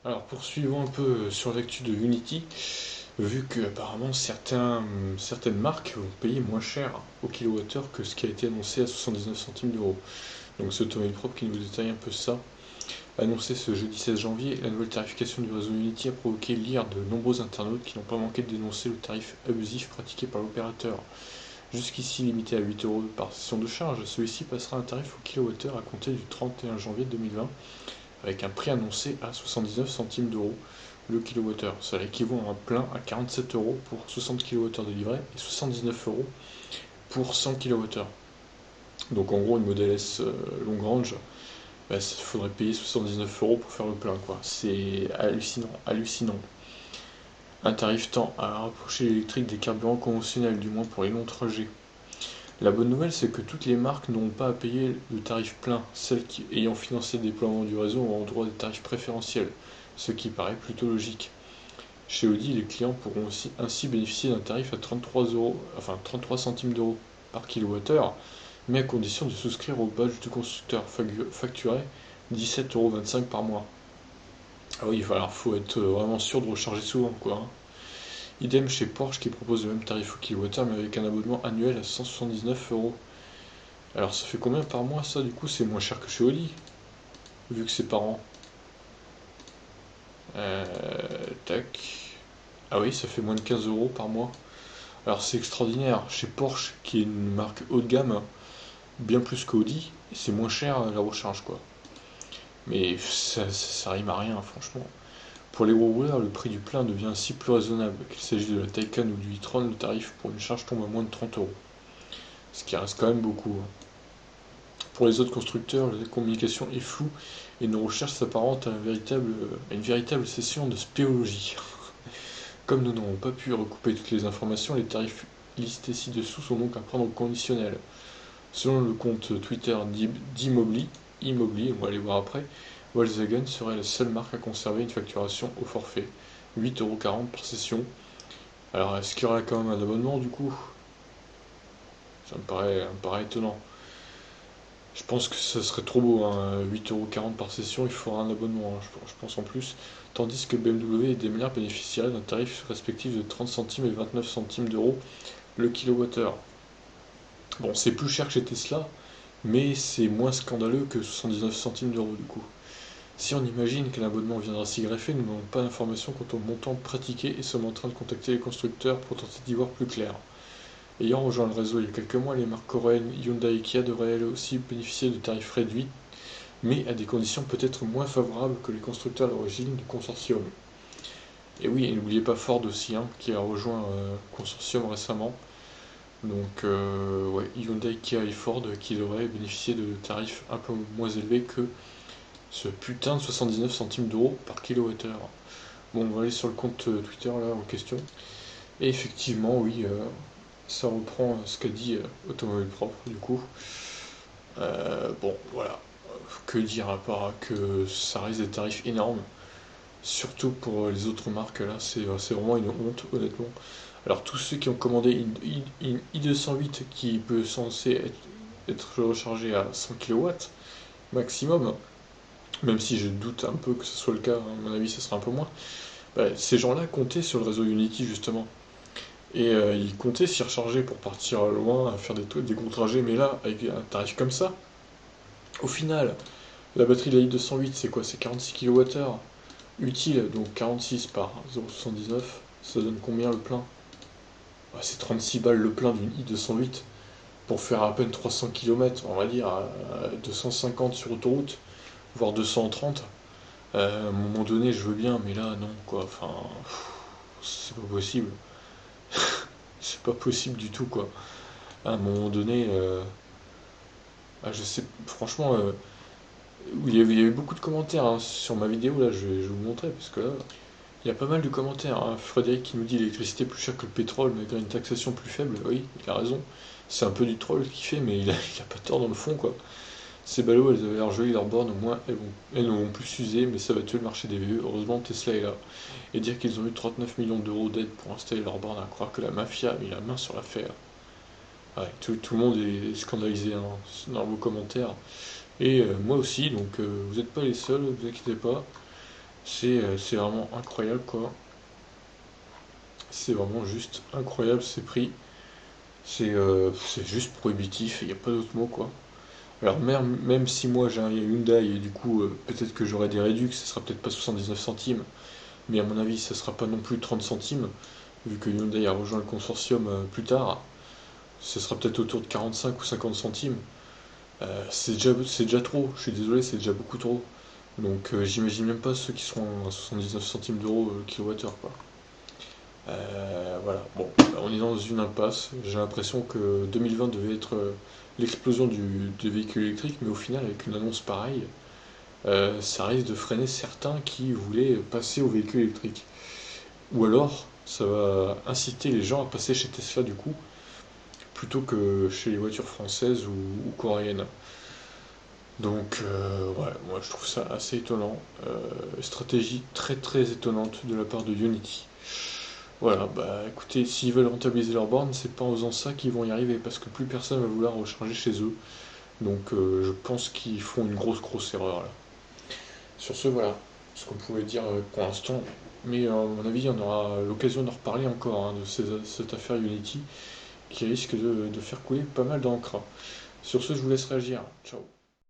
Alors poursuivons un peu sur l'actu de Unity, vu que apparemment certaines marques vont payer moins cher au kilowattheure que ce qui a été annoncé à 79 centimes d'euros. Donc c'est Automobile Propre qui nous détaille un peu ça. Annoncé ce jeudi 16 janvier, la nouvelle tarification du réseau Unity a provoqué l'ire de nombreux internautes qui n'ont pas manqué de dénoncer le tarif abusif pratiqué par l'opérateur. Jusqu'ici limité à 8 euros par session de charge, celui-ci passera un tarif au kilowattheure à compter du 31 janvier 2020 avec un prix annoncé à 79 centimes d'euros le kilowattheure. Ça équivaut à un plein à 47 euros pour 60 kWh de livret et 79 euros pour 100 kWh. Donc en gros, une Model S long range, il faudrait payer 79 euros pour faire le plein, quoi. C'est hallucinant, hallucinant. Un tarif tend à rapprocher l'électrique des carburants conventionnels, du moins pour les longs trajets. La bonne nouvelle, c'est que toutes les marques n'auront pas à payer le tarif plein. Celles ayant financé le déploiement du réseau auront droit à des tarifs préférentiels, ce qui paraît plutôt logique. Chez Audi, les clients pourront aussi ainsi bénéficier d'un tarif à 33 centimes d'euros par kilowattheure, mais à condition de souscrire au badge du constructeur, facturé 17,25 € par mois. Ah oui, alors faut être vraiment sûr de recharger souvent, quoi. Idem chez Porsche qui propose le même tarif au kilowattheure mais avec un abonnement annuel à 179 euros. Alors ça fait combien par mois ça? Du coup c'est moins cher que chez Audi, vu que c'est par an. Euh, Tac. Ah oui, ça fait moins de 15 euros par mois. Alors c'est extraordinaire. Chez Porsche, qui est une marque haut de gamme, bien plus qu'Audi, c'est moins cher la recharge, quoi. Mais ça rime à rien, franchement. Pour les gros rouleurs, le prix du plein devient ainsi plus raisonnable. Qu'il s'agisse de la Taycan ou du e-tron, le tarif pour une charge tombe à moins de 30 euros. Ce qui reste quand même beaucoup, hein. Pour les autres constructeurs, la communication est floue et nos recherches s'apparentent à une véritable session de spéologie. Comme nous n'avons pas pu recouper toutes les informations, les tarifs listés ci-dessous sont donc à prendre au conditionnel. Selon le compte Twitter d'Immobly, on va aller voir après, Volkswagen serait la seule marque à conserver une facturation au forfait, 8,40 € par session. Alors est-ce qu'il y aura quand même un abonnement du coup? Ça me paraît étonnant. Je pense que ça serait trop beau, hein, 8,40 € par session, il faudra un abonnement, hein, je pense en plus. Tandis que BMW et Daimler bénéficieraient d'un tarif respectif de 30 centimes et 29 centimes d'euros le kilowattheure. Bon, c'est plus cher que chez Tesla, mais c'est moins scandaleux que 79 centimes d'euros du coup. Si on imagine qu'un abonnement viendra s'y greffer, nous n'avons pas d'informations quant au montant pratiqué et sommes en train de contacter les constructeurs pour tenter d'y voir plus clair. Ayant rejoint le réseau il y a quelques mois, les marques coréennes Hyundai et Kia devraient elles aussi bénéficier de tarifs réduits, mais à des conditions peut-être moins favorables que les constructeurs d'origine du consortium. Et oui, et n'oubliez pas Ford aussi, hein, qui a rejoint le consortium récemment. Donc, ouais, Hyundai, Kia et Ford qui devraient bénéficier de tarifs un peu moins élevés que ce putain de 79 centimes d'euros par kilowattheure. Bon, on va aller sur le compte Twitter là en question. Et effectivement, oui, ça reprend ce qu'a dit Automobile Propre du coup. Bon, voilà. Que dire à part que ça reste des tarifs énormes. Surtout pour les autres marques là, c'est vraiment une honte honnêtement. Alors tous ceux qui ont commandé une i208 qui peut censé être rechargée à 100 kW maximum, même si je doute un peu que ce soit le cas, à mon avis ça sera un peu moins, bah, ces gens-là comptaient sur le réseau Unity justement. Et ils comptaient s'y recharger pour partir loin, faire des gros trajets, mais là, avec un tarif comme ça, au final, la batterie de la i208 c'est quoi? C'est 46 kWh utile, donc 46 par 0,79, ça donne combien le plein? Bah, c'est 36 balles le plein d'une i208 pour faire à peine 300 km, on va dire à 250 sur autoroute, voire 230. À un moment donné, je veux bien, mais là, non, quoi. Enfin, c'est pas possible. C'est pas possible du tout, quoi. À un moment donné, je sais, franchement, il y avait beaucoup de commentaires hein, sur ma vidéo, là, je vais vous montrer, parce que là, il y a pas mal de commentaires, hein. Frédéric qui nous dit l'électricité plus chère que le pétrole, malgré une taxation plus faible. Oui, il a raison. C'est un peu du troll qu'il fait, mais il a pas tort dans le fond, quoi. Ces ballots, elles avaient l'air jolies, leurs bornes, au moins elles ne vont plus s'user, mais ça va tuer le marché des VE. Heureusement, Tesla est là. Et dire qu'ils ont eu 39 millions d'euros d'aide pour installer leurs bornes, à croire que la mafia a mis la main sur l'affaire. Ouais, tout le monde est scandalisé hein, dans vos commentaires. Et moi aussi, donc vous n'êtes pas les seuls, vous inquiétez pas. C'est vraiment incroyable quoi. C'est vraiment juste incroyable ces prix. C'est juste prohibitif, il n'y a pas d'autre mot quoi. Alors même si moi j'ai un Hyundai et du coup peut-être que j'aurai des réducs, ça sera peut-être pas 79 centimes, mais à mon avis ça sera pas non plus 30 centimes, vu que Hyundai a rejoint le consortium plus tard, ce sera peut-être autour de 45 ou 50 centimes. C'est déjà trop, je suis désolé, c'est déjà beaucoup trop. Donc j'imagine même pas ceux qui seront à 79 centimes d'euros le kilowattheure quoi. Voilà, bon, on est dans une impasse. J'ai l'impression que 2020 devait être l'explosion des véhicules électriques, mais au final, avec une annonce pareille, ça risque de freiner certains qui voulaient passer aux véhicules électriques. Ou alors, ça va inciter les gens à passer chez Tesla du coup, plutôt que chez les voitures françaises ou coréennes. Donc, ouais, moi je trouve ça assez étonnant. Stratégie très très étonnante de la part de Unity. Voilà, bah écoutez, s'ils veulent rentabiliser leur borne, c'est pas en faisant ça qu'ils vont y arriver, parce que plus personne va vouloir recharger chez eux. Donc je pense qu'ils font une grosse erreur là. Sur ce, voilà ce qu'on pouvait dire pour l'instant. Mais à mon avis, on aura l'occasion d'en reparler encore hein, de cette affaire Unity qui risque de faire couler pas mal d'encre. Sur ce, je vous laisse réagir. Ciao.